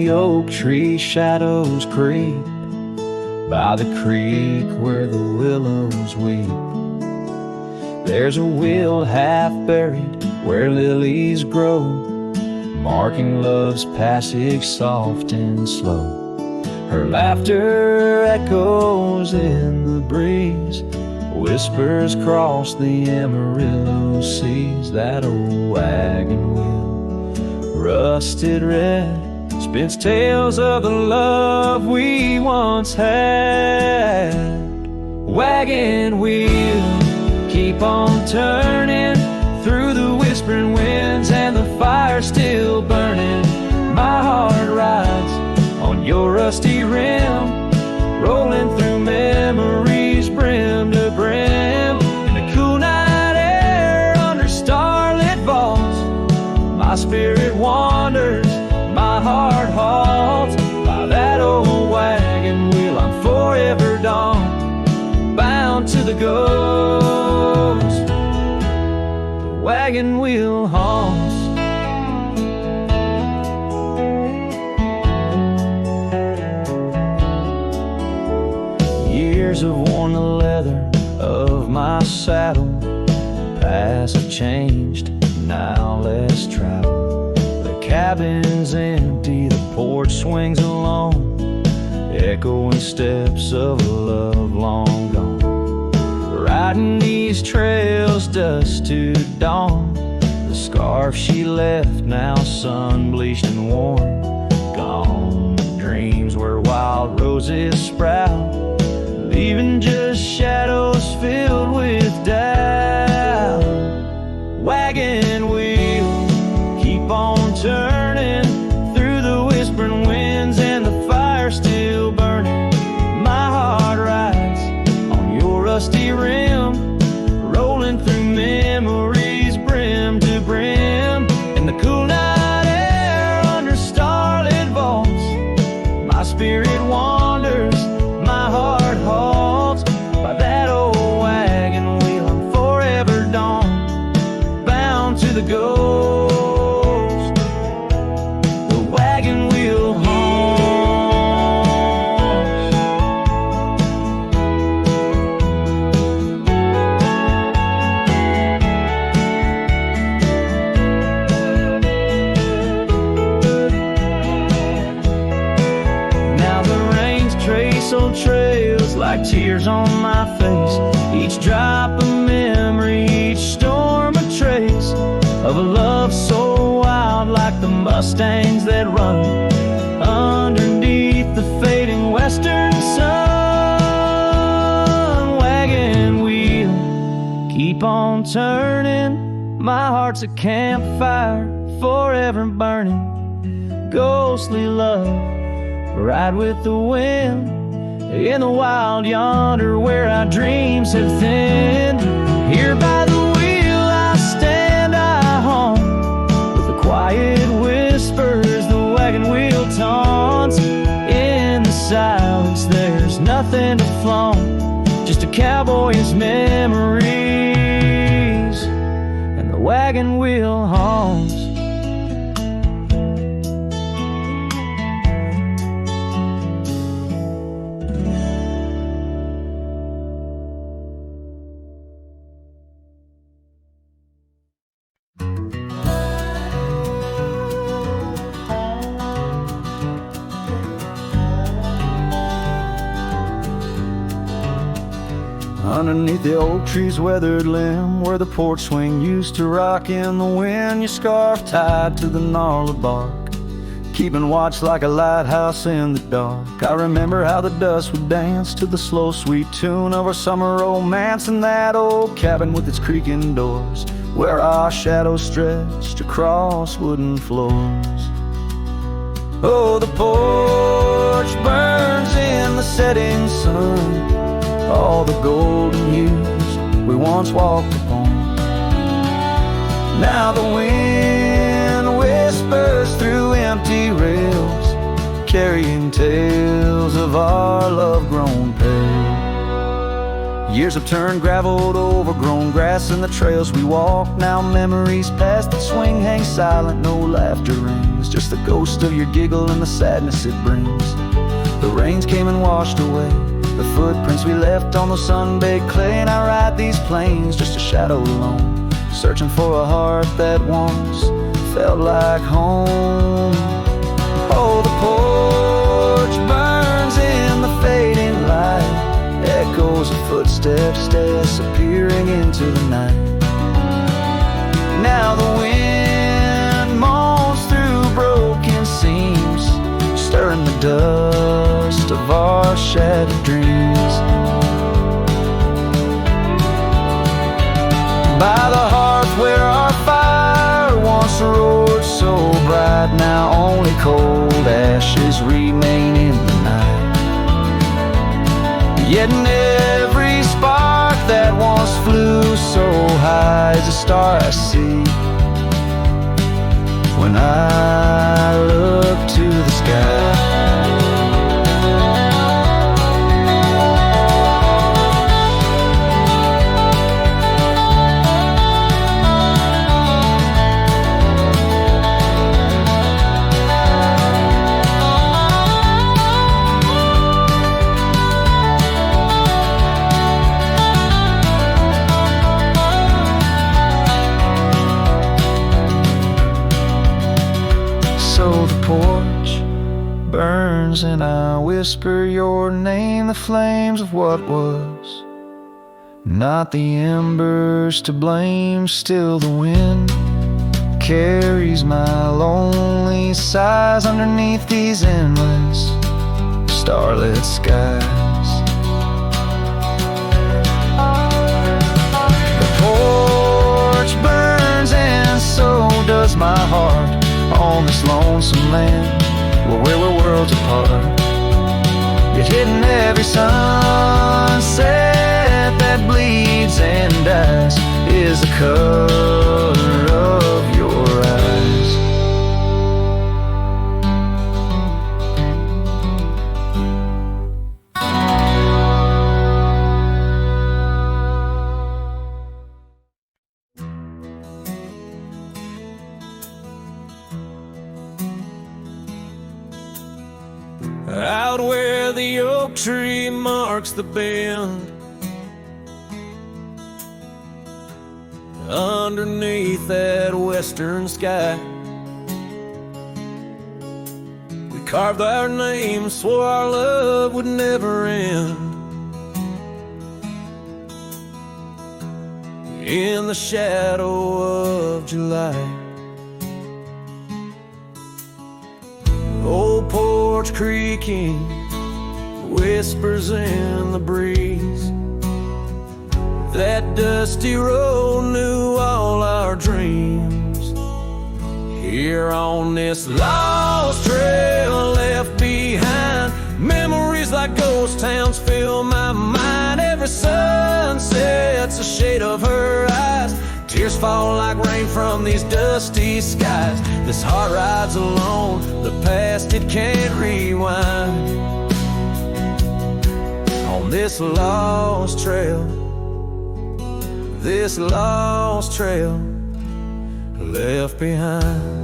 the oak tree shadows creep by the creek where the willows weep. There's a wheel half buried where lilies grow, marking love's passage soft and slow. Her laughter echoes in the breeze, whispers cross the Amarillo seas. That old wagon wheel, rusted red, spins tales of the love we once had. Wagon wheel, keep on turning through the whispering winds and the fire still burning. My heart rides on your rusty rim, rolling through memories brim to brim. In the cool night air under starlit vaults, my spirit wanders, my heart halts. By that old wagon wheel I'm forever dawned, bound to the ghost. The wagon wheel haunts. Years have worn the leather of my saddle, paths have changed, now let's travel. The cabin's empty, the porch swings alone, echoing steps of a love long gone. Riding these trails dusk to dawn, the scarf she left now sun-bleached and worn. Gone dreams where wild roses sprout, leaving just shadows filled with doubt. Wagon wheel, keep on turning through the whispering winds and the fire still burning. My heart rides on your rusty rim, rolling through memories brim to brim. In the cool night air under starlit vaults, my spirit wanders, my heart halts. By that old wagon wheel I'm forever dawned, bound to the ghost. The wagon wheel haunts. Now the rains trace old trails like tears on my face, each drop a memory, each storm a trace of a love so wild, like the mustangs that run underneath the fading western sun. Wagon wheel, keep on turning, my heart's a campfire forever burning. Ghostly love, ride with the wind in the wild yonder where our dreams have thinned. Here by the wheel I stand, I haunt, with the quiet whispers the wagon wheel taunts. In the silence there's nothing to flaunt, just a cowboy's memories, and the wagon wheel haunts. Underneath the oak tree's weathered limb, where the porch swing used to rock in the wind, your scarf tied to the gnarled bark, keeping watch like a lighthouse in the dark. I remember how the dust would dance to the slow sweet tune of our summer romance in that old cabin with its creaking doors, where our shadows stretched across wooden floors. Oh, the porch burns in the setting sun, all the golden years we once walked upon. Now the wind whispers through empty rails, carrying tales of our love grown pale. Years have turned gravel to overgrown grass, and the trails we walk now memories past that swing hang silent. No laughter rings, just the ghost of your giggle and the sadness it brings. The rains came and washed away the footprints we left on the sun-baked clay, and I ride these plains just a shadow alone, searching for a heart that once felt like home. Oh, the porch burns in the fading light, echoes of footsteps disappearing into the night. Now the wind moans through broken seams, stirring the dust of our shattered dreams. By the hearth where our fire once roared so bright, now only cold ashes remain in the night. Yet in every spark that once flew so high is a star I see when I look to the sky. So the porch burns and I whisper your name, the flames of what was, not the embers to blame. Still the wind carries my lonely sighs underneath these endless starlit skies. The porch burns and so does my heart on this lonesome land where we're worlds apart. Yet hidden every sunset that bleeds and dies is the color of your eyes. Out where the oak tree marks the bend, underneath that western sky, we carved our names, swore our love would never end. In the shadow of July, old porch creaking, whispers in the breeze. That dusty road knew all our dreams. Here on this lost trail left behind, memories like ghost towns fill my mind. Every sunset's a shade of her eyes. Tears fall like rain from these dusty skies. This heart rides alone, the past it can't rewind. On this lost trail, this lost trail left behind.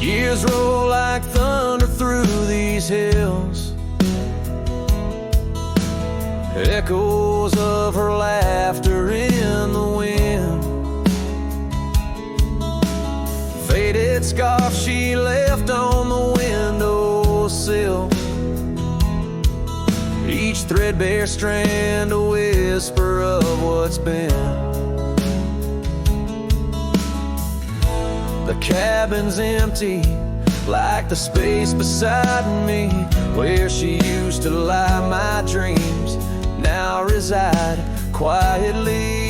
Years roll like thunder through these hills, echoes of her laughter in the wind. Faded scarf she left on the windowsill, each threadbare strand a whisper of what's been. The cabin's empty like the space beside me, where she used to lie my dreams now reside quietly.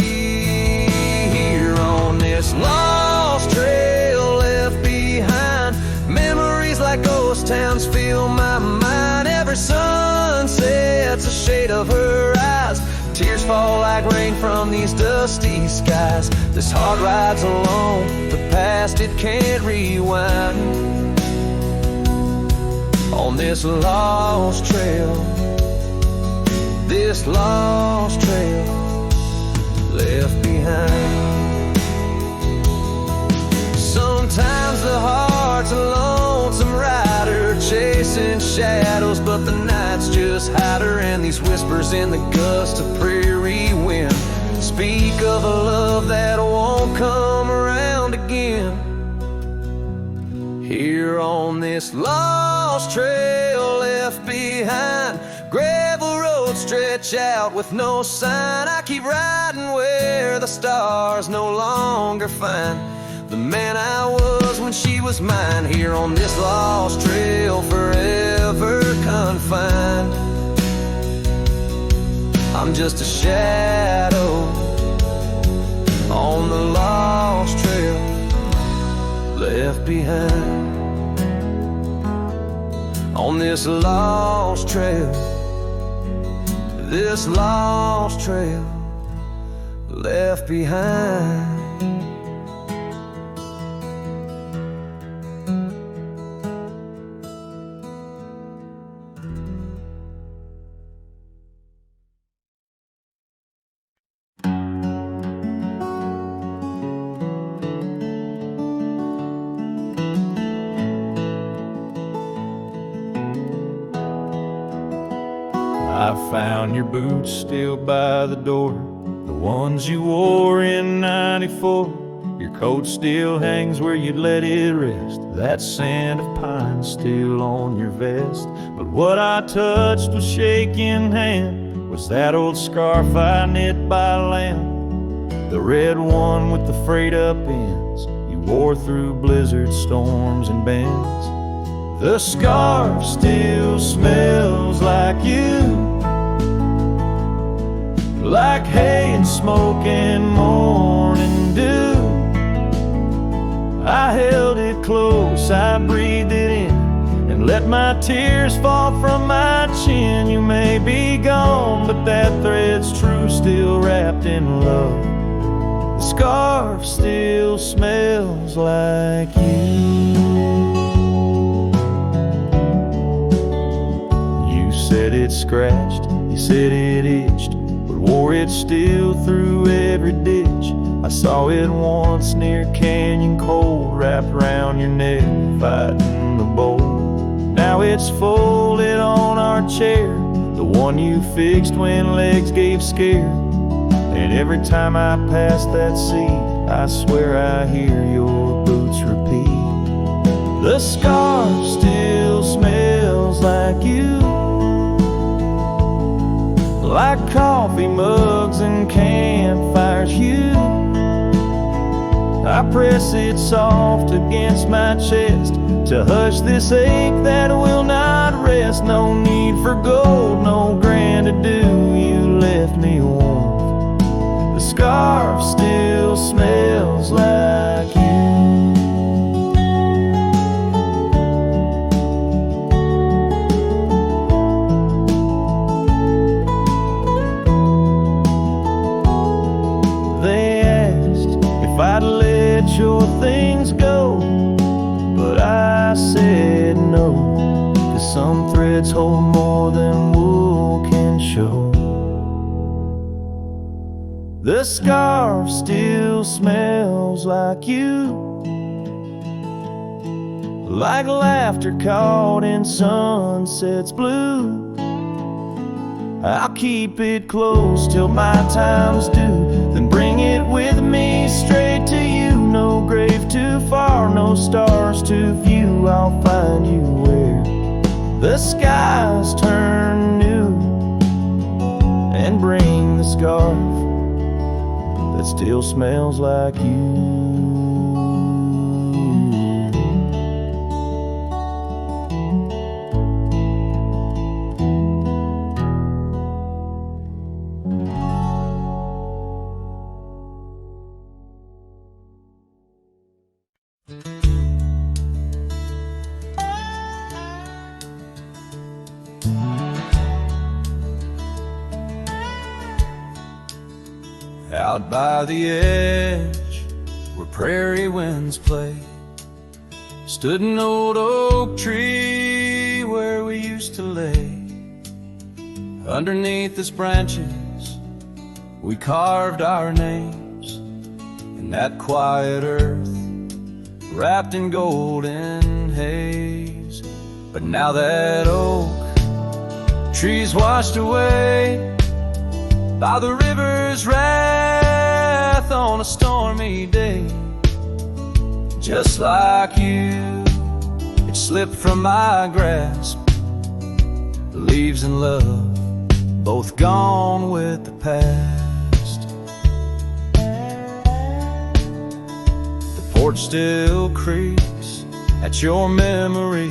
Here on this lost trail left behind, memories like ghost towns fill my mind. Every sunset's a shade of her eyes. Tears fall like rain from these dusty skies. This heart rides alone, the past it can't rewind. on this lost trail, this lost trail left behind. Sometimes the heart's a lonesome rider chasing shadows, but the night's just hotter, and these whispers in the gust of prairie wind speak of a love that won't come around again. Here on this lost trail left behind, gravel roads stretch out with no sign. I keep riding where the stars no longer find the man I was when she was mine. Here on this lost trail, forever confined, I'm just a shadow on the lost trail left behind. On this lost trail, this lost trail left behind. I found your boots still by the door, the ones you wore in '94. Your coat still hangs where you let it rest, that scent of pine still on your vest. But what I touched with shaking hand was that old scarf I knit by land, the red one with the frayed up ends you wore through blizzard storms and bends. The scarf still smells like you, like hay and smoke and morning dew. I held it close, I breathed it in, and let my tears fall from my chin. You may be gone, but that thread's true, still wrapped in love. The scarf still smells like you. You said it scratched, you said it itched, but wore it still through every ditch. I saw it once near Canyon Cold, wrapped around your neck, fighting the bowl. Now it's folded on our chair, the one you fixed when legs gave scare. And every time I pass that seat, I swear I hear your boots repeat. The scarf still smells like you, like coffee mugs and campfires. I press it soft against my chest to hush this ache that will not rest. No need for gold, no grand ado, you left me warm. The scarf still smells like you. If I'd let your things go, but I said no, 'cause some threads hold more than wool can show. The scarf still smells like you, like laughter caught in sunset's blue. I'll keep it close till my time's due, then bring it with me straight to you. No grave too far, no stars too few. I'll find you where the skies turn new, and bring the scarf that still smells like you. Out by the edge, where prairie winds play, stood an old oak tree where we we used to lay. Underneath its branches we carved our names in that quiet earth, wrapped in golden haze. But now that oak tree's washed away by the river's wrath on a stormy day. Just like you, it slipped from my grasp. The leaves and love both gone with the past. The porch still creaks at your memory.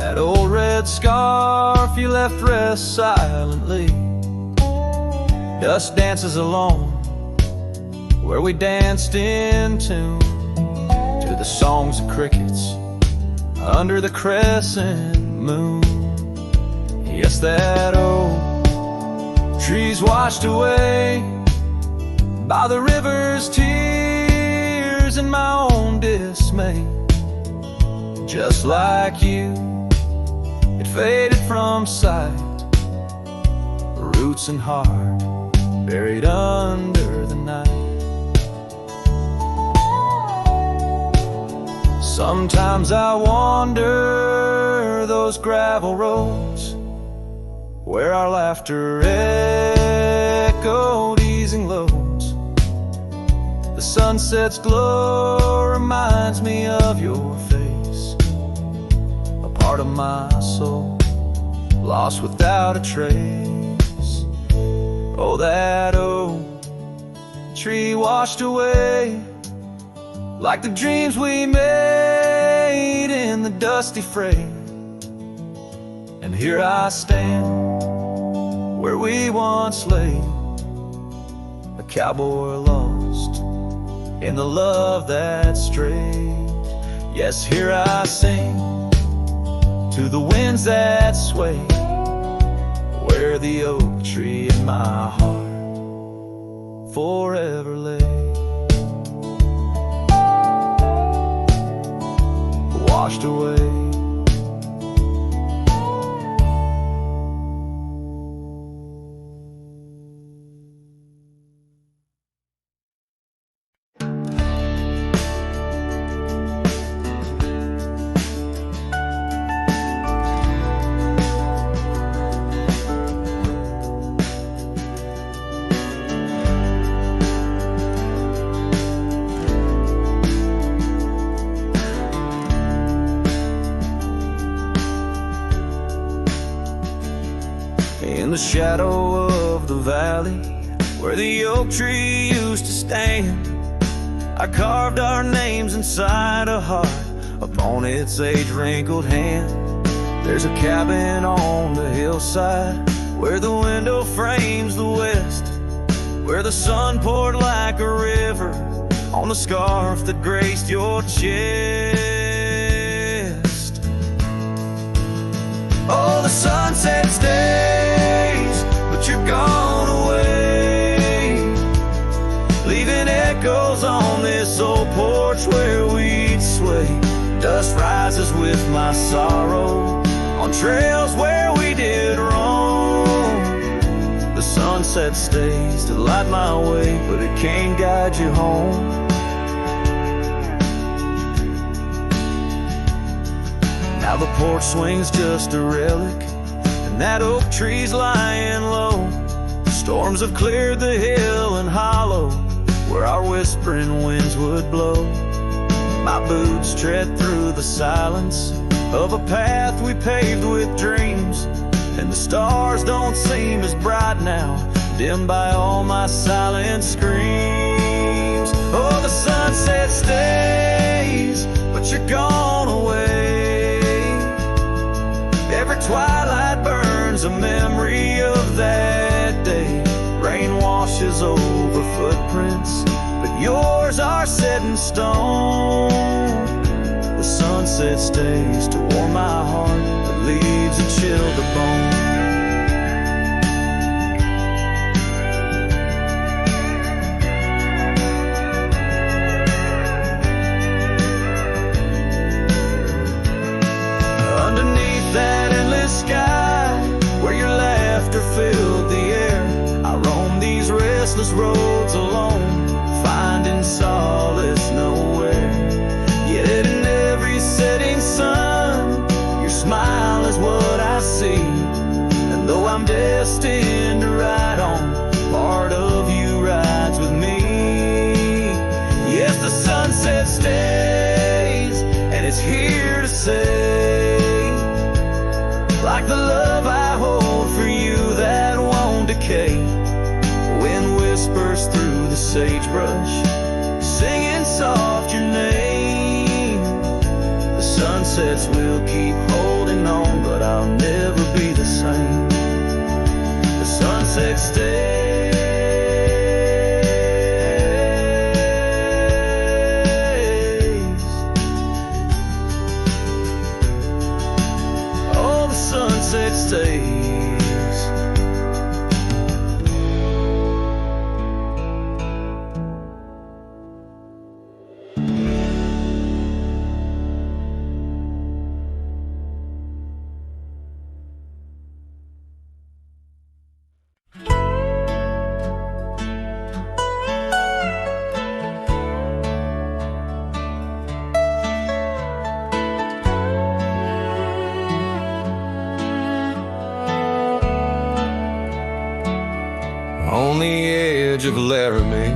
That old red scarf you left rests silently. Dust dances alone where we danced in tune to the songs of crickets under the crescent moon. Yes, that old tree's washed away by the river's tears and my own dismay. Just like you, it faded from sight, roots and heart buried under the night. Sometimes I wander those gravel roads where our laughter echoed easing loads. The sunset's glow reminds me of your face, a part of my soul lost without a trace. Oh, that old tree washed away like the dreams we made in the dusty fray. And here I stand where we once lay, a cowboy lost in the love that strayed. Yes, here I sing to the winds that sway, where the oak tree in my heart forever lay. Washed away. In the shadow of the valley where the oak tree used to stand, I carved our names inside a heart upon its age-wrinkled hand. There's a cabin on the hillside where the window frames the west, where the sun poured like a river on the scarf that graced your chest. Oh, the sunset stays, but you're gone away, leaving echoes on this old porch where we'd sway. Dust rises with my sorrow on trails where we did wrong. The sunset stays to light my way, but it can't guide you home. Now the porch swing's just a relic, and that oak tree's lying low. Storms have cleared the hill and hollow where our whispering winds would blow. My boots tread through the silence of a path we paved with dreams, and the stars don't seem as bright now, dimmed by all my silent screams. Oh, the sunset stays, but you're gone away. Every twilight burns a memory of that day. Rain washes over footprints, but yours are set in stone. The sunset stays to warm my heart, but leaves a chill to bone. Underneath those roads alone, finding solace nowhere. Yet in every setting sun, your smile is what I see. And though I'm destined to ride on, part of you rides with me. Yes, the sunset stays, and it's here to stay. Like the love I hold for you that won't decay. Wind whispers through the sagebrush, singing soft your name. The sunsets will keep holding on, but I'll never be the same. The sunset stays. Oh, the sunset stays. On the edge of Laramie,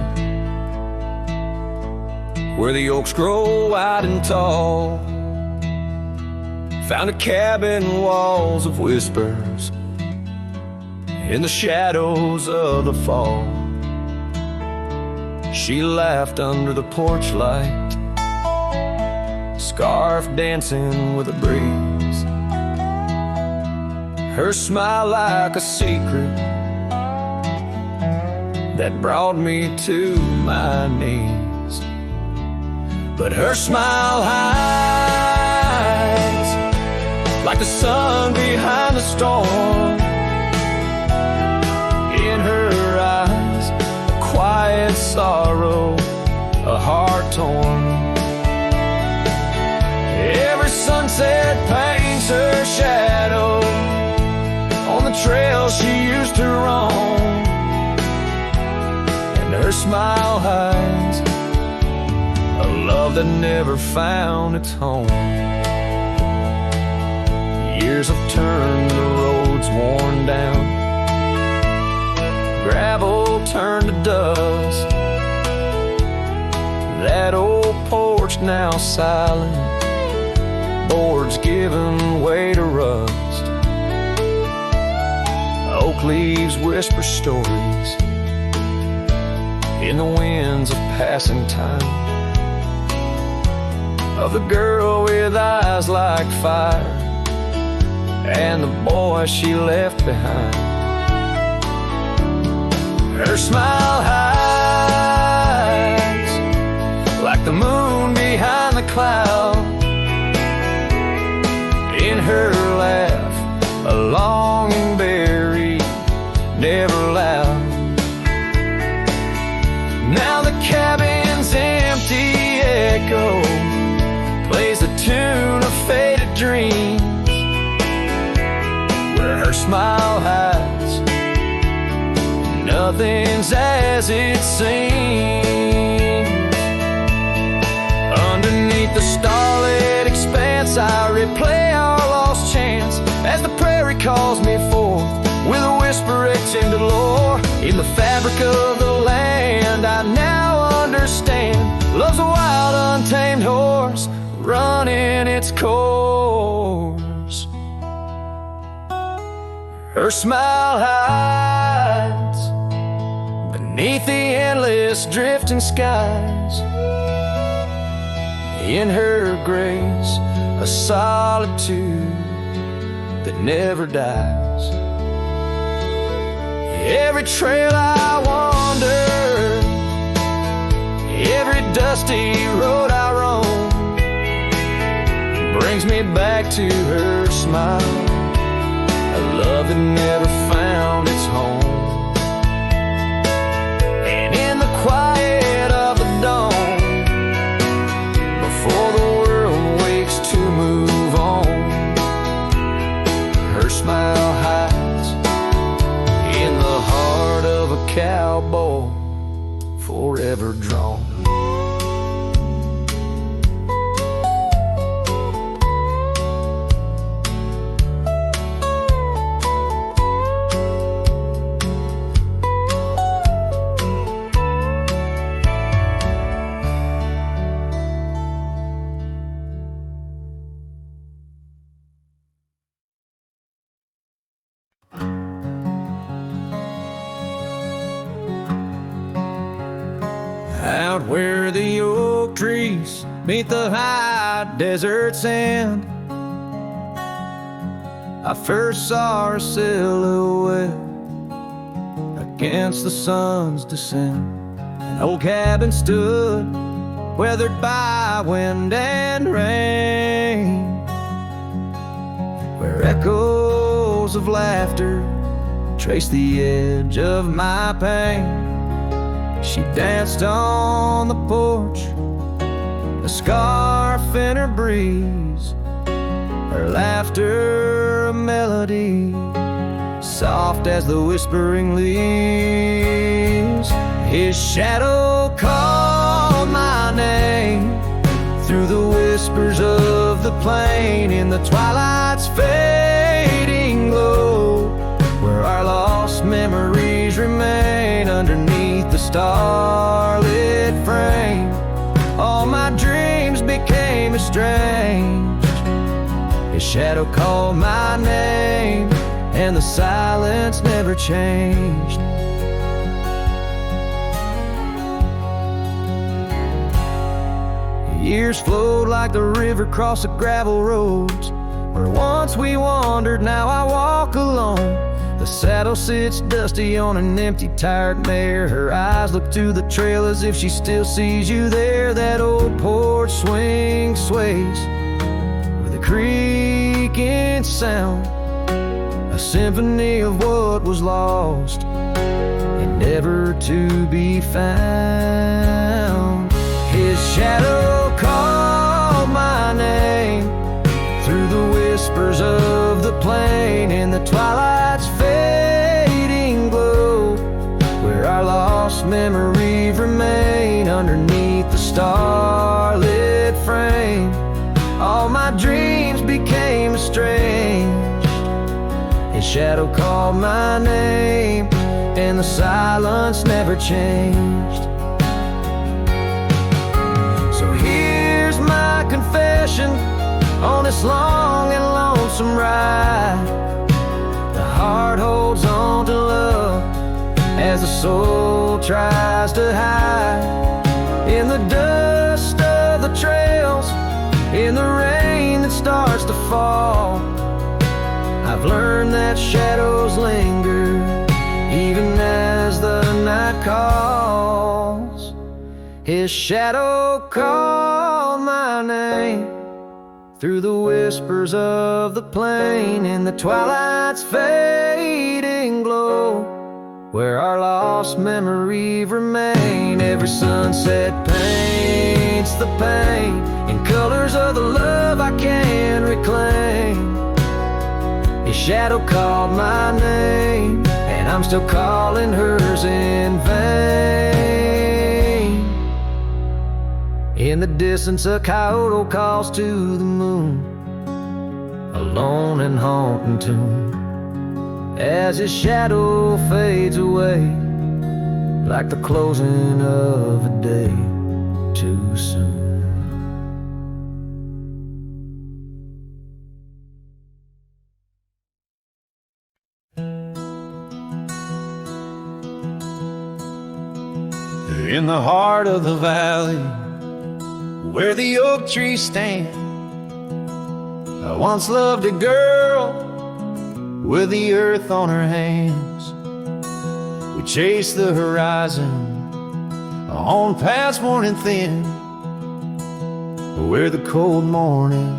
where the oaks grow wide and tall, found a cabin, walls of whispers in the shadows of the fall. She laughed under the porch light, scarf dancing with a breeze, her smile like a secret that brought me to my knees. But her smile hides like the sun behind the storm. In her eyes, a quiet sorrow, a heart torn. Every sunset paints her shadow on the trail she used to roam. Her smile hides a love that never found its home. Years have turned the roads worn down, gravel turned to dust. That old porch now silent, boards giving way to rust. Oak leaves whisper stories in the winds of passing time, of the girl with eyes like fire and the boy she left behind. Her smile hides like the moon behind the cloud. In her laugh, a longing buried, never loud. Now the cabin's empty echo plays the tune of faded dreams, where her smile hides nothing's as it seems. Underneath the starlit expanse, I replay our lost chance as the prairie calls me forth with a whisper etched into lore. In the fabric of the land, I now understand love's a wild, untamed horse running its course. Her smile hides beneath the endless drifting skies. In her grace, a solitude that never dies. Every trail I wander, every dusty road I roam, brings me back to her smile, a love that never found its home. And in the quiet of the dawn, before the world wakes to move on, her smile hides in the heart of a cowboy out where the oak trees meet the high desert sand. I first saw her silhouette against the sun's descent. An old cabin stood, weathered by wind and rain, where echoes of laughter traced the edge of my pain. She danced on the porch, a scarf in her breeze, her laughter a melody, soft as the whispering leaves. His shadow called my name through the whispers of the plain, in the twilight's fading glow, where our lost memories remain underneath the starlit frame. All my dreams became estranged. His shadow called my name, and the silence never changed. Years flowed like the river across the gravel roads, where once we wandered, now I walk alone. The saddle sits dusty on an empty, tired mare. Her eyes look to the trail as if she still sees you there. That old porch swing sways with a creaking sound, a symphony of what was lost and never to be found. His shadow called my name through the whispers of the plain, in the twilight's fading glow, where our lost memories remain underneath the starlit frame. All my dreams became estranged. His shadow called my name, and the silence never changed. So here's my confession on this long and lonesome ride. The heart holds on to love as the soul tries to hide in the dust of the trails, in the rain that starts to fall. I've learned that shadows linger even as the night calls. His shadow called my name through the whispers of the plain, in the twilight's fading glow, where our lost memories remain. Every sunset paints the pain in colors of the love I can't reclaim. His shadow called my name, and I'm still calling hers in vain. In the distance a coyote calls to the moon, a lone and haunting tune, as his shadow fades away like the closing of a day too soon. In the heart of the valley, where the oak trees stand, I once loved a girl with the earth on her hands. We chased the horizon on paths worn and thin, where the cold morning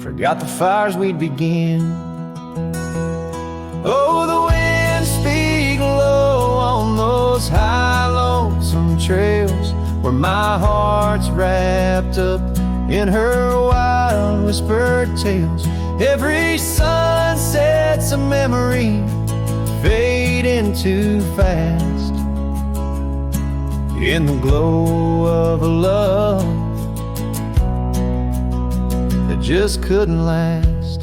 forgot the fires we'd begin. Oh, the winds speak low on those high, lonesome trails, where my heart's wrapped up in her wild whispered tales. Every sunset's a memory fading too fast, in the glow of a love that just couldn't last.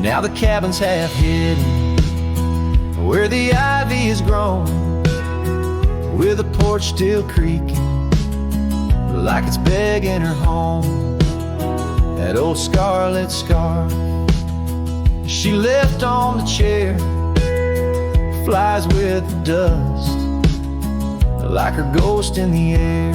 Now the cabin's half hidden where the ivy has grown, with the porch still creaking like it's begging her home. That old scarlet scarf she left on the chair flies with the dust, like her ghost in the air.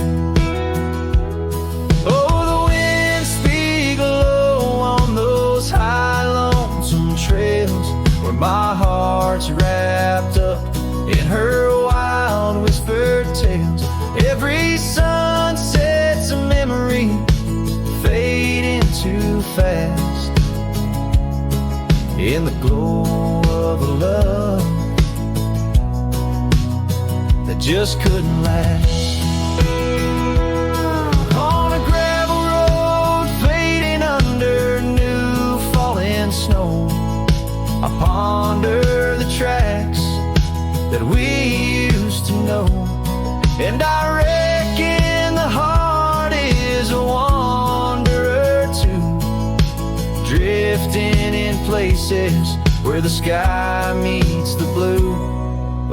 Oh, the winds speak low on those high lonesome trails, where my heart's wrapped up in her wild whispered tales. Every sunset's a memory fading too fast in the glow of a love that just couldn't last. On a gravel road fading under new falling snow, I ponder the tracks that we used to know, and I reckon the heart is a wanderer too, drifting in places where the sky meets the blue.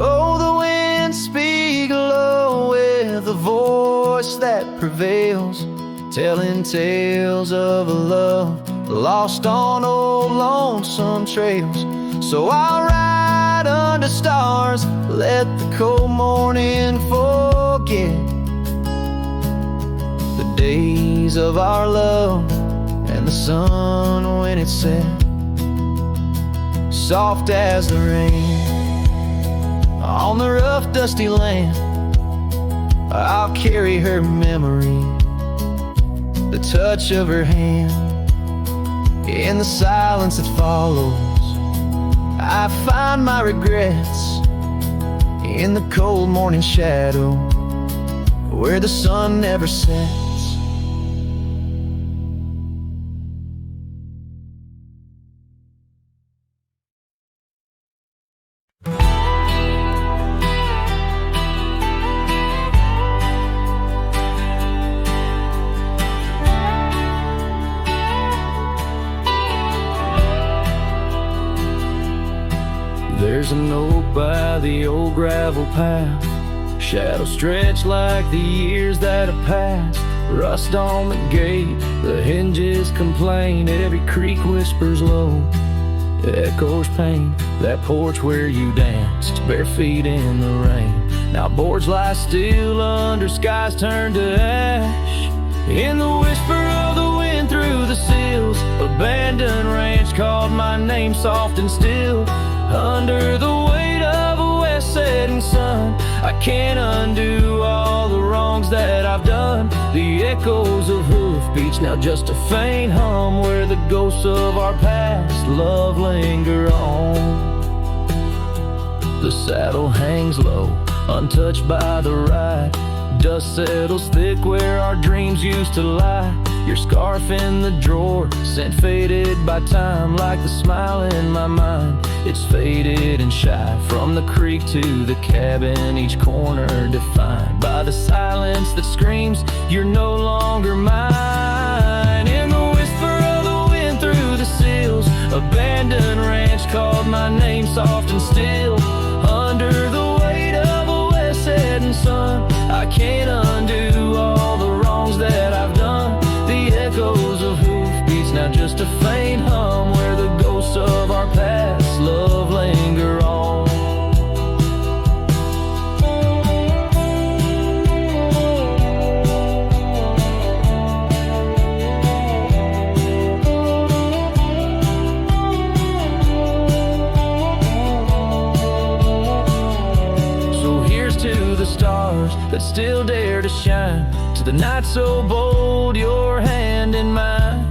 Oh, the winds speak low with a voice that prevails, telling tales of a love lost on old lonesome trails. So I'll ride under stars, let the cold morning forget the days of our love and the sun when it set, soft as the rain on the rough dusty land. I'll carry her memory, the touch of her hand. In the silence that follows, I find my regrets in the cold morning shadow where the sun never sets. There's a note by the old gravel path, shadows stretch like the years that have passed. Rust on the gate, the hinges complain, every creak whispers low, echoes pain. That porch where you danced, bare feet in the rain, now boards lie still under skies turned to ash. In the whisper of the wind through the sills, abandoned ranch called my name soft and still. Under the weight of a west setting sun, I can't undo all the wrongs that I've done. The echoes of hoofbeats, now just a faint hum, where the ghosts of our past love linger on. The saddle hangs low, untouched by the ride. Dust settles thick where our dreams used to lie. Your scarf in the drawer, scent faded by time, like the smile in my mind. It's faded and shy, from the creek to the cabin, each corner defined by the silence that screams, you're no longer mine. In the whisper of the wind through the sills, abandoned ranch called my name soft and still. Under the weight of a west setting sun, I can't undo all the wrongs that I've done. The echoes of hoofbeats, now just a faint hum, where the ghosts of our past love linger on. So here's to the stars that still dare to shine, to the night so bold, your hand in mine.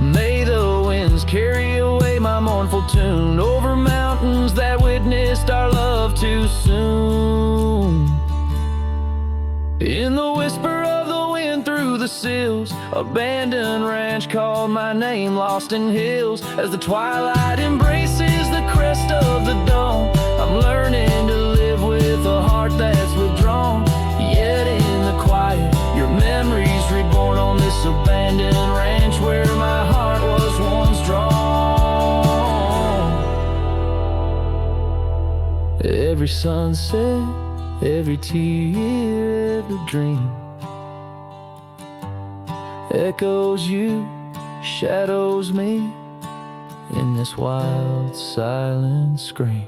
May the winds carry away my mournful tune over mountains that witnessed our love too soon. In the whisper of the wind through the sills, abandoned ranch called my name lost in hills. As the twilight embraces the crest of the dawn, I'm learning to live with a heart that's withdrawn. Yet in the quiet, your memories reborn on this abandoned ranch where my heart was once drawn. Every sunset, every tear, every dream echoes you, shadows me in this wild silent scream.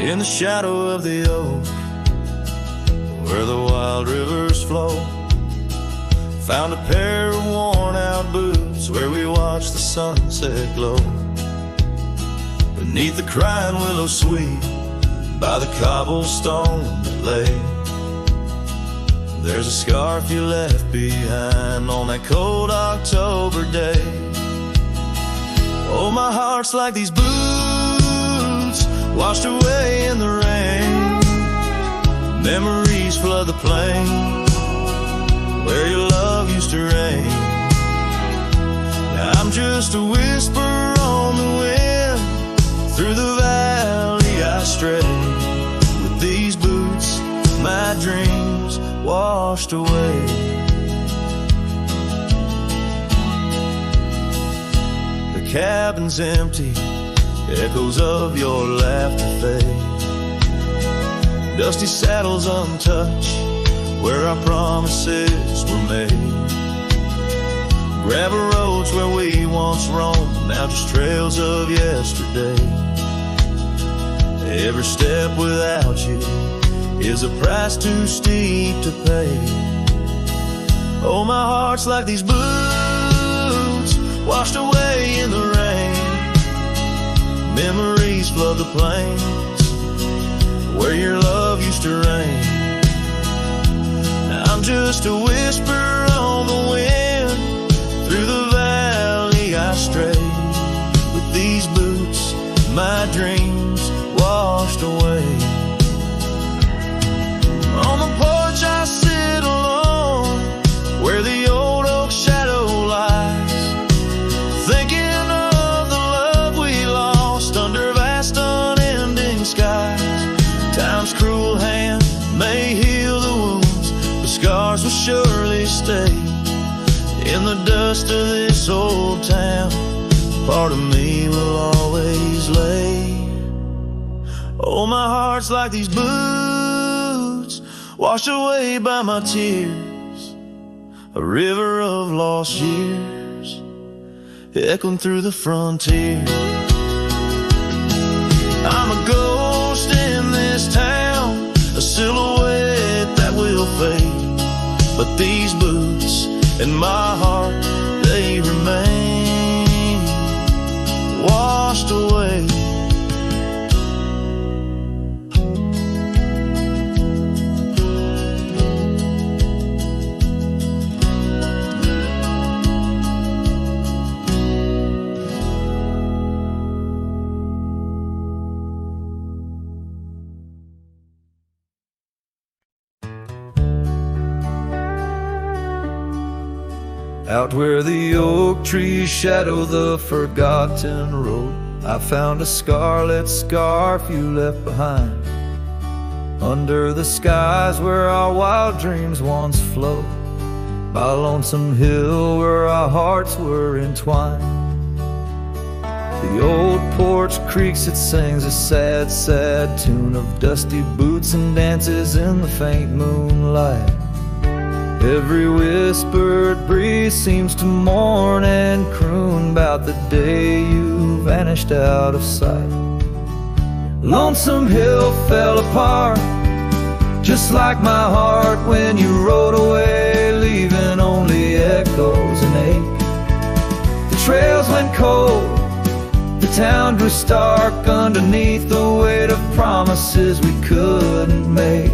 in the shadow of the oak, where the wild rivers flow. Found a pair of worn-out boots where we watched the sunset glow. Beneath the crying willow sweet, by the cobblestone that lay, there's a scarf you left behind on that cold October day. Oh, my heart's like these boots washed away in the rain. Memories flood the plain where your love used to reign. Now I'm just a whisper on the wind. Through the valley I stray, with these boots my dreams washed away. The cabin's empty, echoes of your laughter fade. Dusty saddles untouched, where our promises were made. Gravel roads where we once roamed, now just trails of yesterday. Every step without you is a price too steep to pay. Oh, my heart's like these boots washed away in the rain. Memories flood the plains where your love used to reign. Now I'm just a whisper on the wind. Through the valley I stray, with these boots my dreams washed away. On the porch I sit alone, where the old oak shadow lies, thinking of the love we lost under vast unending skies. Time's cruel hand may heal the wounds, but scars will surely stay. In the dust of this old town, part of me will always lay. Oh, my heart's like these boots washed away by my tears, a river of lost years echoing through the frontier. I'm a ghost in this town, a silhouette that will fade, but these boots in my heart, they remain washed away. Out where the oak trees shadow the forgotten road, I found a scarlet scarf you left behind. Under the skies where our wild dreams once flowed, by a lonesome hill where our hearts were entwined. The old porch creaks, it sings a sad, sad tune of dusty boots and dances in the faint moonlight. Every whispered breeze seems to mourn and croon about the day you vanished out of sight. Lonesome hill fell apart, just like my heart when you rode away, leaving only echoes and ache. The trails went cold, the town grew stark underneath the weight of promises we couldn't make.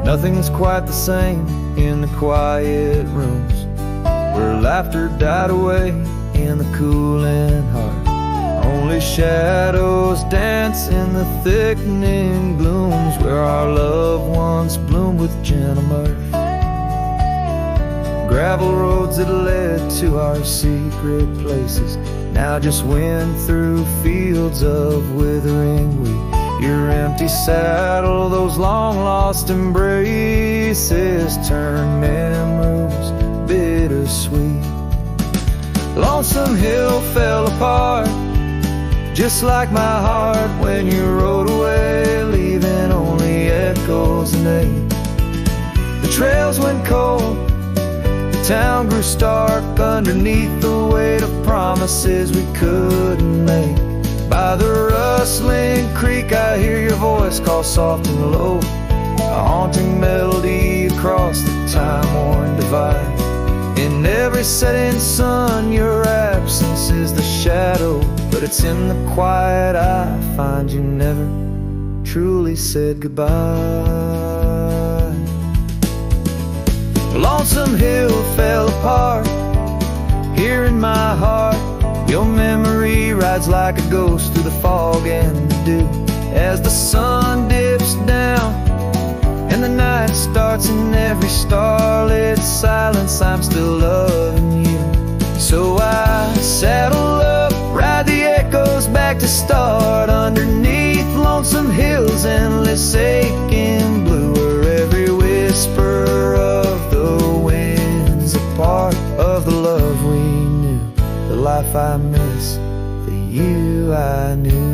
Nothing's quite the same in the quiet rooms, where laughter died away in the cooling heart. Only shadows dance in the thickening glooms, where our love once bloomed with gentle mirth. Gravel roads that led to our secret places now just wind through fields of withering wheat. Your empty saddle, those long-lost embraces turn memories bittersweet. Lonesome hill fell apart, just like my heart when you rode away, leaving only echoes and ache. The trails went cold, the town grew stark underneath the weight of promises we couldn't make. By the rustling creek I hear your voice call soft and low, a haunting melody across the time-worn divide. In every setting sun your absence is the shadow, but it's in the quiet I find you never truly said goodbye. Lonesome Hill fell apart here in my heart. Your memory rides like a ghost through the fog and the dew. As the sun dips down and the night starts, in every starlit silence I'm still loving you. So I saddle up, ride the echoes back to start, underneath lonesome hills, endless aching blue, where every whisper of the wind's a part of the love we knew, the life I miss, the you I knew.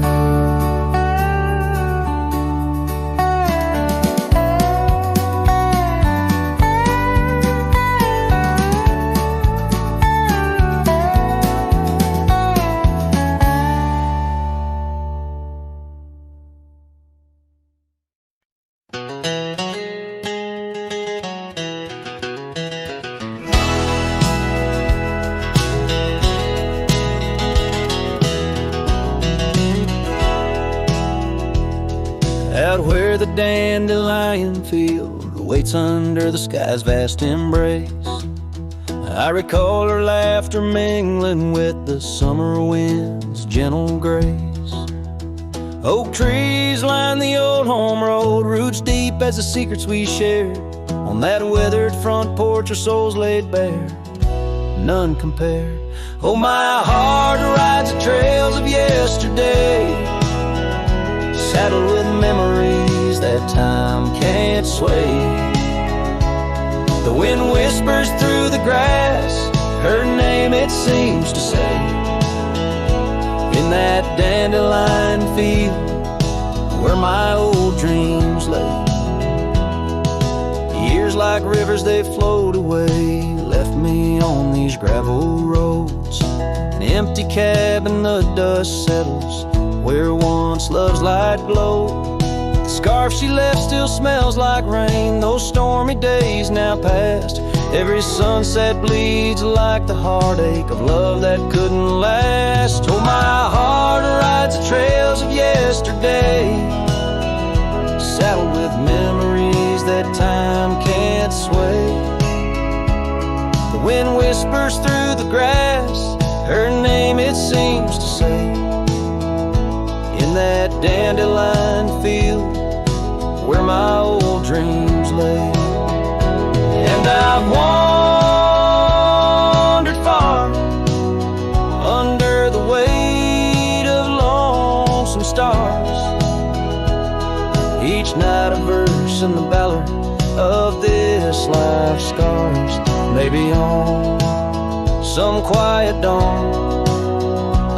Out where the dandelion field waits under the sky's vast embrace, I recall her laughter mingling with the summer wind's gentle grace. Oak trees line the old home road, roots deep as the secrets we shared. On that weathered front porch our souls laid bare, none compared. Oh, my heart rides the trails of yesterday, saddled with memories that time can't sway. The wind whispers through the grass, her name it seems to say. In that dandelion field where my old dreams lay. Years like rivers they flowed away, left me on these gravel roads. An empty cabin, the dust settles where once love's light glowed. The scarf she left still smells like rain, those stormy days now past. Every sunset bleeds like the heartache of love that couldn't last. Oh, my heart rides the trails of yesterday, saddled with memories that time can't sway. The wind whispers through the grass, her name it seems to say. In that dandelion field where my old dreams lay. And I've wandered far under the weight of lonesome stars, each night a verse in the ballad of this life's scars. Maybe on some quiet dawn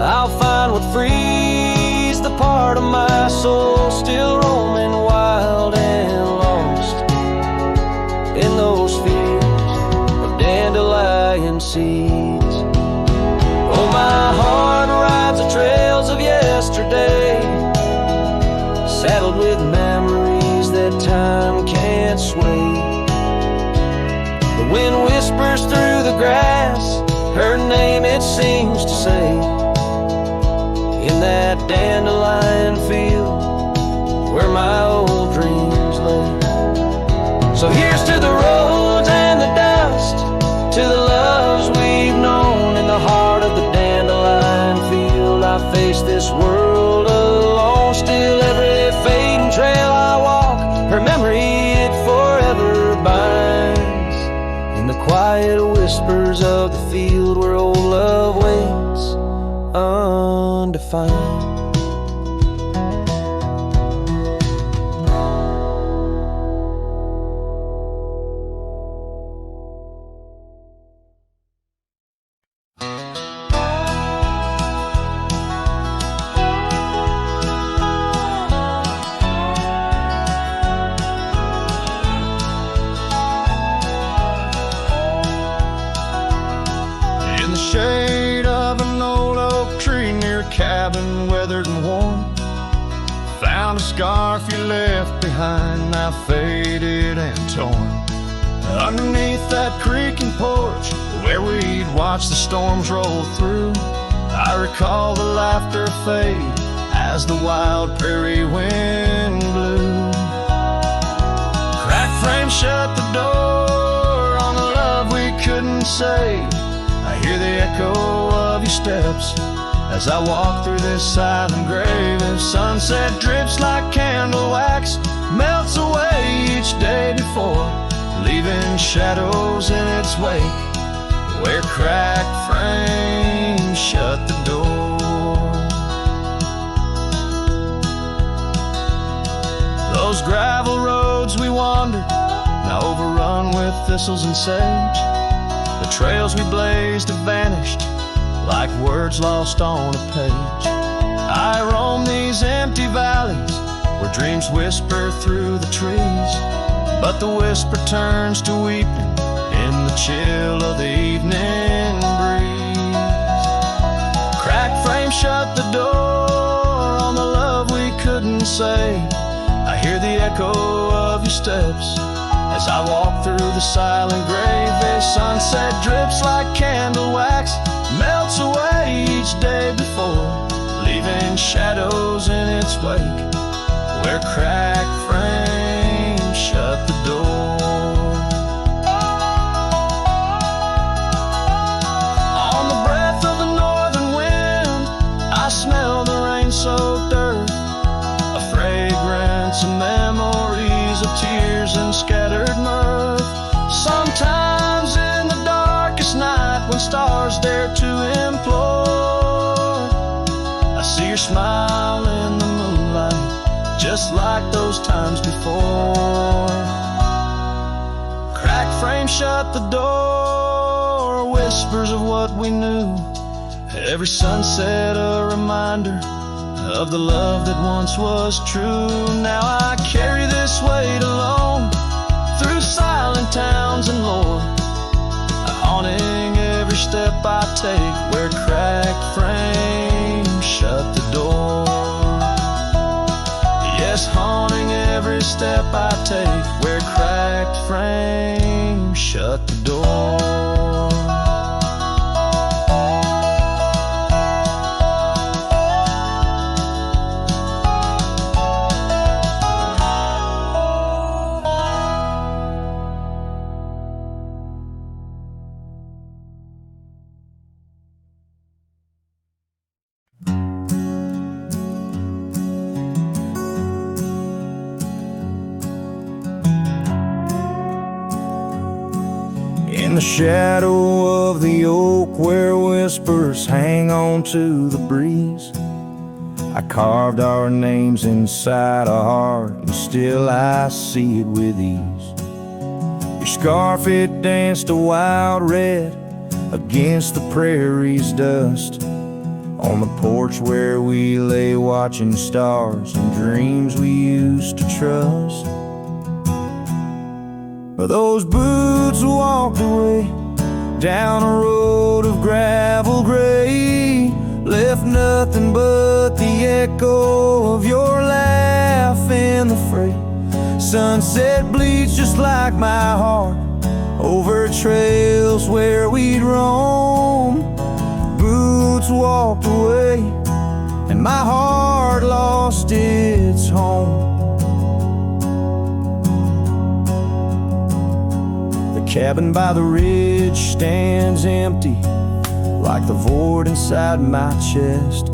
I'll find what frees the part of my soul still roaming wild and lost in those fields of dandelion seeds. Oh, my heart rides the trails of yesterday, saddled with memories that time can't sway. The wind whispers through the grass, her name it seems to say. In that dandelion field where my old dreams lay. So here's to the roads and the dust, to the loves we've known. In the heart of the dandelion field I face this world alone. Still every fading trail I walk, her memory it forever binds. In the quiet whispers of the field where old love waits undefined. found a scarf you left behind, now faded and torn. Underneath that creaking porch where we'd watch the storms roll through, I recall the laughter fade as the wild prairie wind blew. Cracked frame shut the door on the love we couldn't say. I hear the echo of your steps as I walk through this silent grave. As sunset drips like candle wax, melts away each day before, leaving shadows in its wake where cracked frames shut the door. Those gravel roads we wandered, now overrun with thistles and sage. The trails we blazed have vanished like words lost on a page. I roam these empty valleys where dreams whisper through the trees, but the whisper turns to weeping in the chill of the evening breeze. Cracked frame shut the door on the love we couldn't say. I hear the echo of your steps as I walk through the silent grave. A sunset drips like candle wax, melts away each day before, leaving shadows in its wake where cracked frames shut the door. On the breath of the northern wind, I smell the rain-soaked earth, a fragrance of memories of tears and scattered mirth. Sometimes in the darkest night when stars dare to implore, I see your smile in the moonlight, just like those times before. Cracked frame shut the door, whispers of what we knew. Every sunset a reminder of the love that once was true. Now I carry this weight alone through silent towns and lore, haunting every step I take where cracked frames shut the door. Yes, haunting every step I take where cracked frames shut the door. In the shadow of the oak where whispers hang on to the breeze, I carved our names inside a heart, and still I see it with ease. Your scarf, it danced a wild red against the prairie's dust, on the porch where we lay watching stars and dreams we used to trust. Those boots walked away down a road of gravel gray, left nothing but the echo of your laugh in the fray. Sunset bleeds just like my heart over trails where we'd roam. Boots walked away and my heart lost its home. The cabin by the ridge stands empty like the void inside my chest.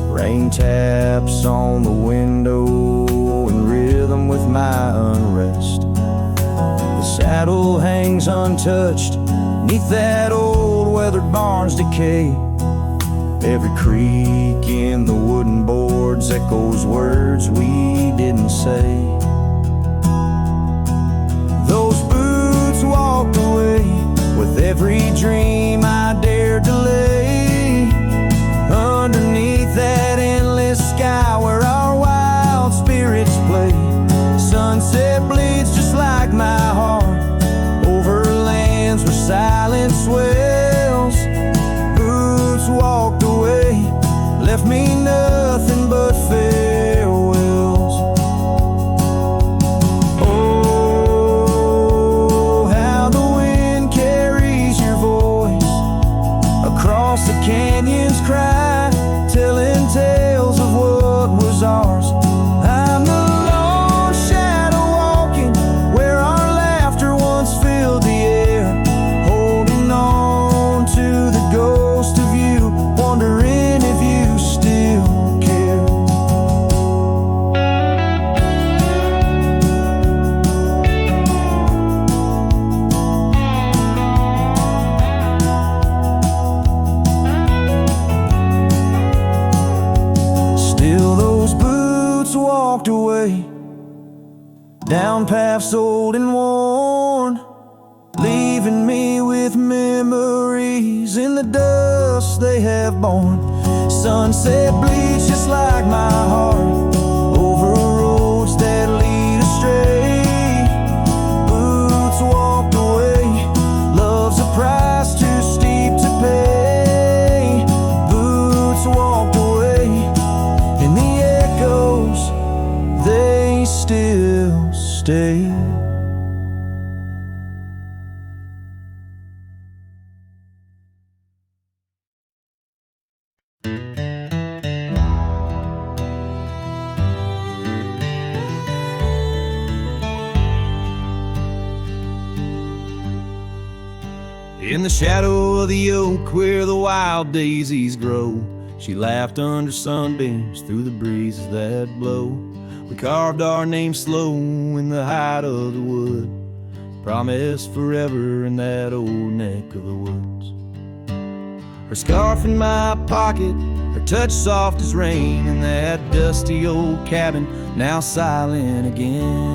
Rain taps on the window in rhythm with my unrest. The saddle hangs untouched neath that old weathered barn's decay. Every creak in the wooden boards echoes words we didn't say. Those boots walked away with every dream I dared to lay underneath that endless sky where our wild spirits play. Sunset bleeds just like my heart over lands where silence swells. Boots walked away, left me nothing but farewells. down paths old and worn, leaving me with memories in the dust they have borne. Sunset bleeds just like my heart over roads that lead astray. Boots walked away, love's a price too steep to pay. Boots walked away, and the echoes, they still stay. In the shadow of the oak where the wild daisies grow, she laughed under sunbeams through the breezes that blow. We carved our names slow in the height of the wood, promised forever in that old neck of the woods. Her scarf in my pocket, her touch soft as rain, in that dusty old cabin now silent again.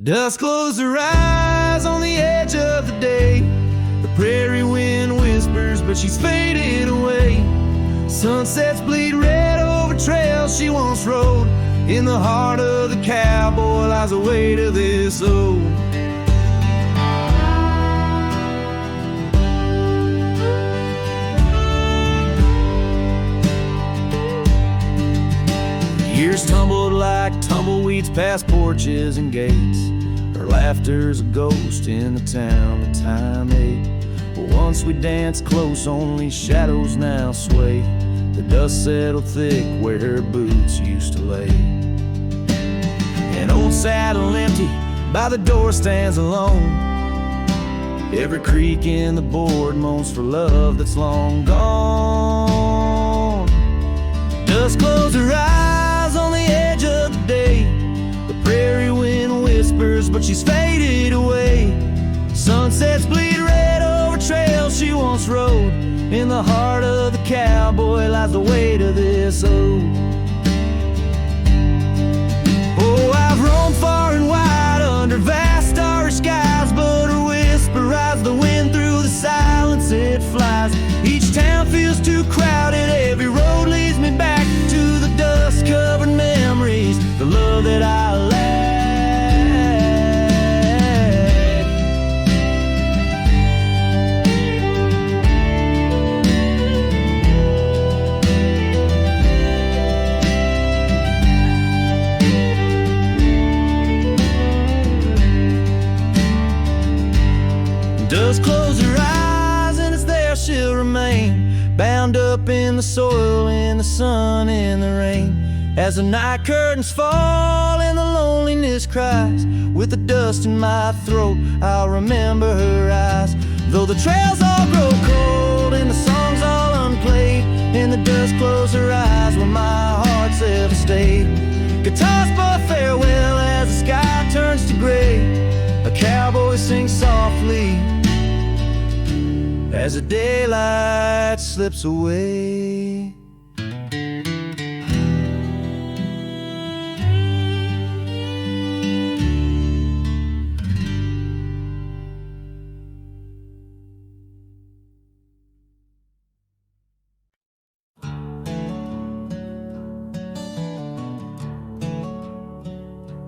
Dusk closed her eyes on the edge of the day. The prairie wind whispers, but she's faded away. Sunsets bleed red over trails she once rode. In the heart of the cowboy lies the weight of this ode. Years tumbled like tumbleweeds past porches and gates. Her laughter's a ghost in the town that time ate. But once we danced close, only shadows now sway. The dust settled thick where her boots used to lay. An old saddle empty by the door stands alone. Every creak in the board moans for love that's long gone. Dust closed her eyes on the edge of the day. The prairie wind whispers, but she's faded away. Sunsets bleed red over trails she once rode. In the heart of the cowboy lies the weight of this ode. Oh, I've roamed far and wide under vast starry skies, but her whisper rides the wind through the silence it flies. Each town feels too crowded, every road leads me back to the dust-covered memories, the love that I lack. Dust close her eyes and it's there she'll remain, bound up in the soil, in the sun, in the rain. As the night curtains fall and the loneliness cries, with the dust in my throat I'll remember her eyes. Though the trails all grow cold and the songs all unplayed, and the dust close her eyes when my heart's ever stayed. Guitars but farewell as the sky turns to gray. A cowboy sings softly as the daylight slips away.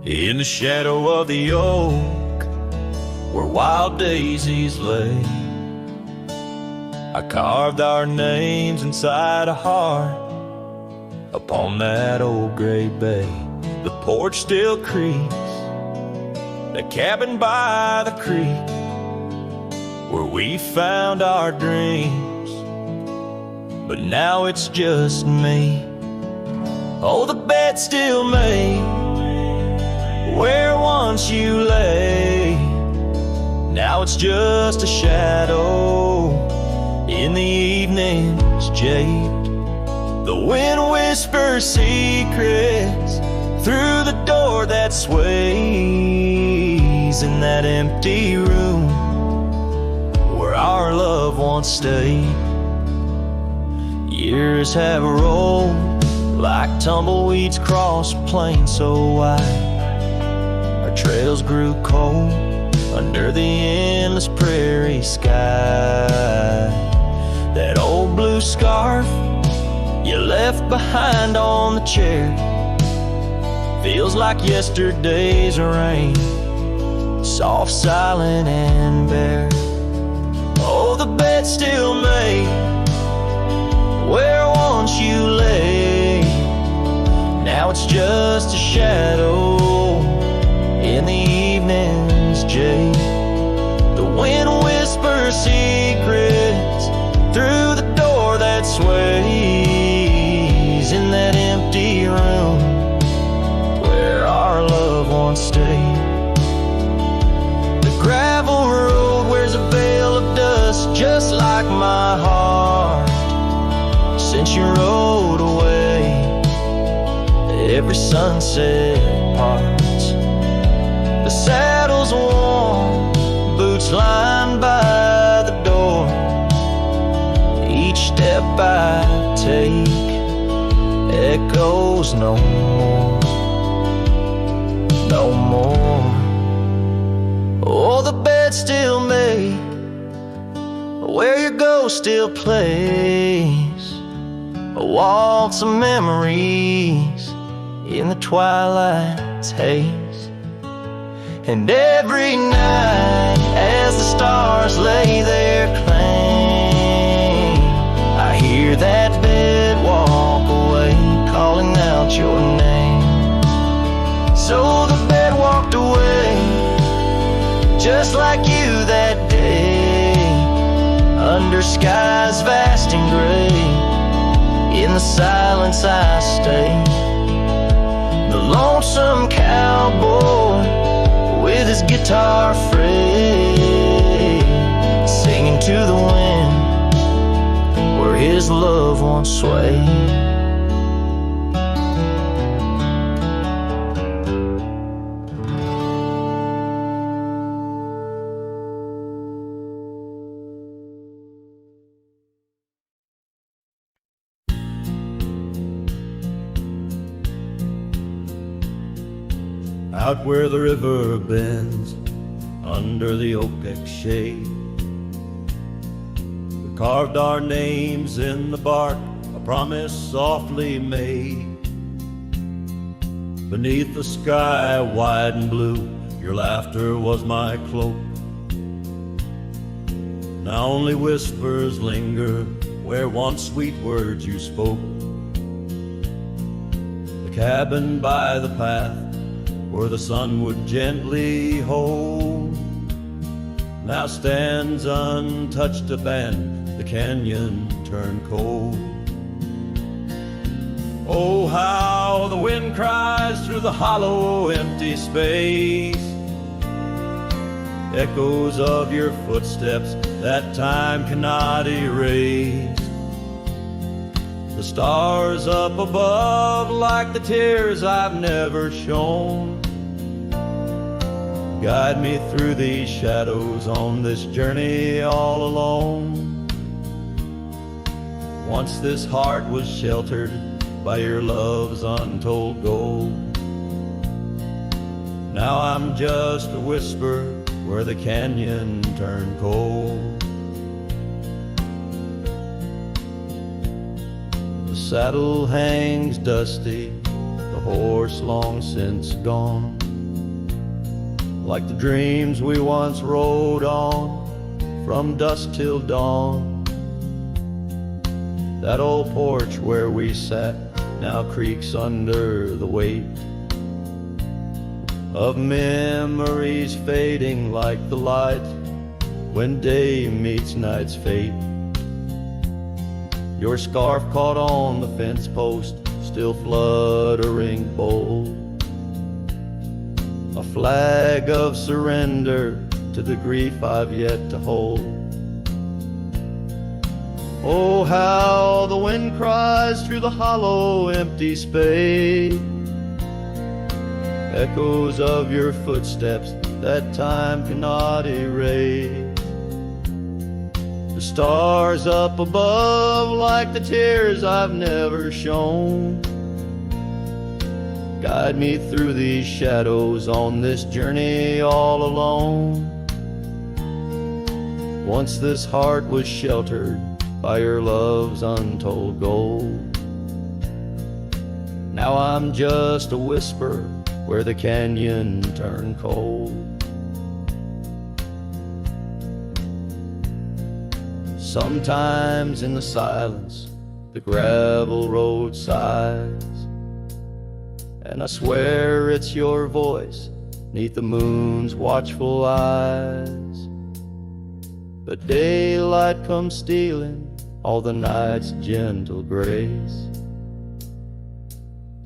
In the shadow of the oak where wild daisies lay, I carved our names inside a heart upon that old gray bay. The porch still creaks, the cabin by the creek where we found our dreams, but now it's just me. Oh, the bed's still made where once you lay. Now it's just a shadow in the evening's jade. The wind whispers secrets through the door that sways in that empty room where our love once stayed. Years have rolled like tumbleweeds cross a plain so wide. Our trails grew cold under the endless prairie sky. That old blue scarf you left behind on the chair feels like yesterday's rain, soft, silent, and bare. Oh, the bed's still made where once you lay. Now it's just a shadow in the evening's jade. The wind whispers secrets through the door that sways in that empty room where our loved ones stayed. The gravel road wears a veil of dust just like my heart since you rode away. Every sunset parts, the saddle's warm, boots lined by the door. Each step I take echoes no more, no more. Oh, the bed's still made where your ghost still plays a waltz of memories in the twilight's haze. And every night as the stars lay their claim, I hear that bed walk away calling out your name. So the bed walked away just like you that day, under skies vast and gray. In the silence I stay, the lonesome cowboy with his guitar frayed, singing to the wind where his love once swayed. Out where the river bends, under the oak shade, we carved our names in the bark, a promise softly made. Beneath the sky wide and blue, your laughter was my cloak. Now only whispers linger where once sweet words you spoke. The cabin by the path where the sun would gently hold now stands untouched, abandoned, the canyon turned cold. Oh, how the wind cries through the hollow empty space, echoes of your footsteps that time cannot erase. The stars up above like the tears I've never shown guide me through these shadows on this journey all alone. Once this heart was sheltered by your love's untold gold. Now I'm just a whisper where the canyon turned cold. The saddle hangs dusty, the horse long since gone, like the dreams we once rode on from dusk till dawn. That old porch where we sat now creaks under the weight of memories fading like the light when day meets night's fate. Your scarf caught on the fence post, still fluttering bold, a flag of surrender to the grief I've yet to hold. Oh, how the wind cries through the hollow empty space, echoes of your footsteps that time cannot erase. The stars up above like the tears I've never shown Guide me through these shadows on this journey all alone. Once this heart was sheltered by your love's untold gold. Now I'm just a whisper where the canyon turned cold. Sometimes in the silence, the gravel road sighs, and I swear it's your voice 'neath the moon's watchful eyes. But daylight comes stealing all the night's gentle grace,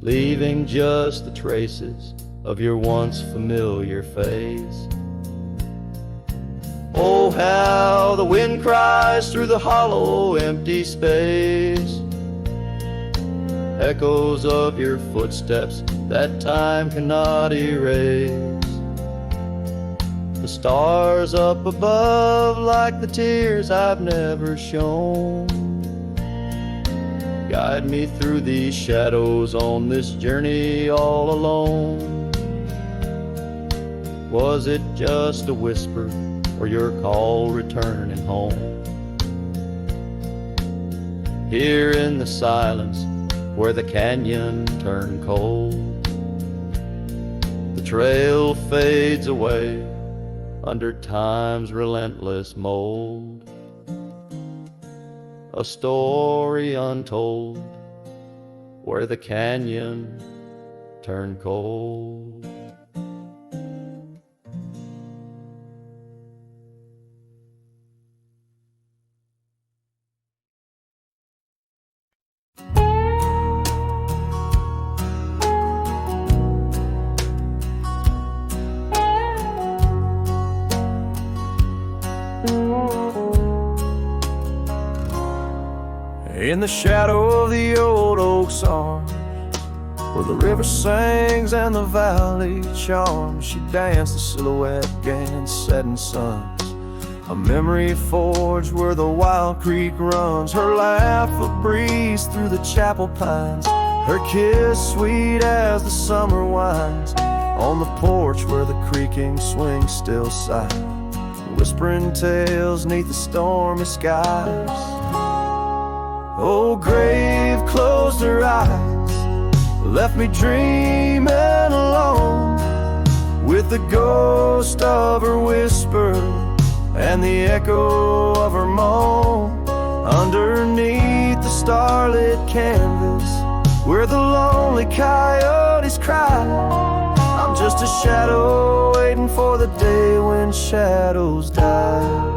leaving just the traces of your once familiar face. Oh, how the wind cries through the hollow, empty space, echoes of your footsteps that time cannot erase. The stars up above like the tears I've never shown. Guide me through these shadows on this journey all alone. Was it just a whisper or your call returning home? Here in the silence where the canyon turned cold, the trail fades away under time's relentless mold. A story untold where the canyon turned cold. In the shadow of the old oak's arms, where the river sings and the valley charms, she danced a silhouette against setting suns. A memory forged where the wild creek runs, her laugh a breeze through the chapel pines, her kiss sweet as the summer winds. On the porch where the creaking swing still sighs, whispering tales 'neath the stormy skies. Oh, grave closed her eyes, left me dreaming alone, with the ghost of her whisper and the echo of her moan. Underneath the starlit canvas, where the lonely coyotes cry, I'm just a shadow waiting for the day when shadows die.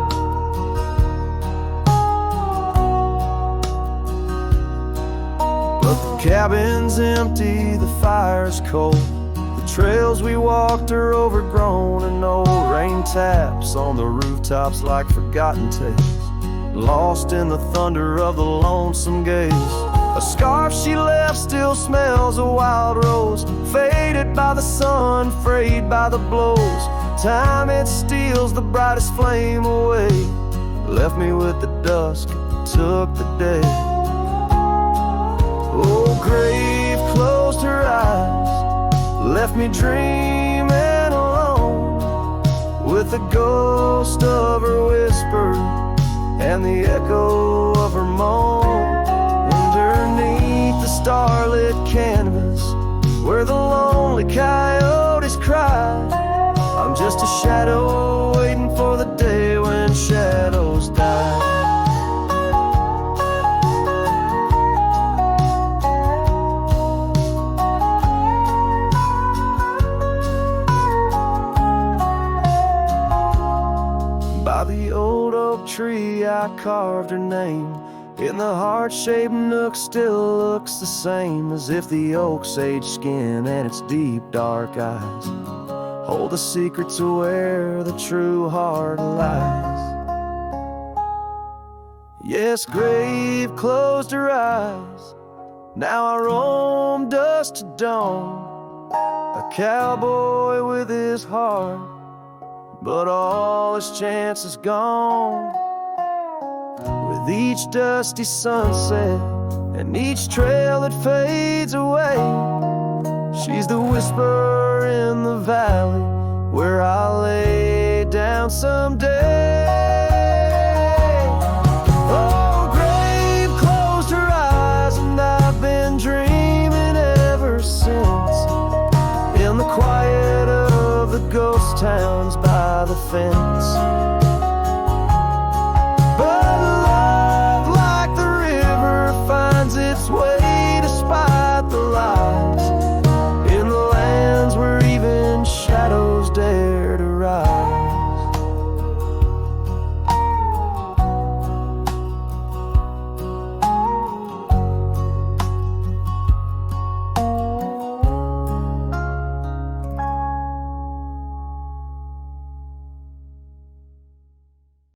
Cabin's empty, the fire's cold, the trails we walked are overgrown, and old rain taps on the rooftops like forgotten tales, lost in the thunder of the lonesome gaze. A scarf she left still smells a wild rose, faded by the sun, frayed by the blows. Time it steals the brightest flame away, left me with the dusk, took the day. Oh, grave closed her eyes, left me dreaming alone, with the ghost of her whisper and the echo of her moan. Underneath the starlit canvas, where the lonely coyotes cry, I'm just a shadow waiting for the day when shadows die. The old oak tree I carved her name, in the heart-shaped nook still looks the same, as if the oak's aged skin and its deep dark eyes hold the secret to where the true heart lies. Yes, grave closed her eyes, now I roam dusk to dawn, a cowboy with his heart, but all his chance is gone. With each dusty sunset and each trail that fades away, She's the whisper in the valley where I'll lay down someday. Oh, grave closed her eyes, and I've been dreaming ever since, in the quiet of the ghost towns by the fence.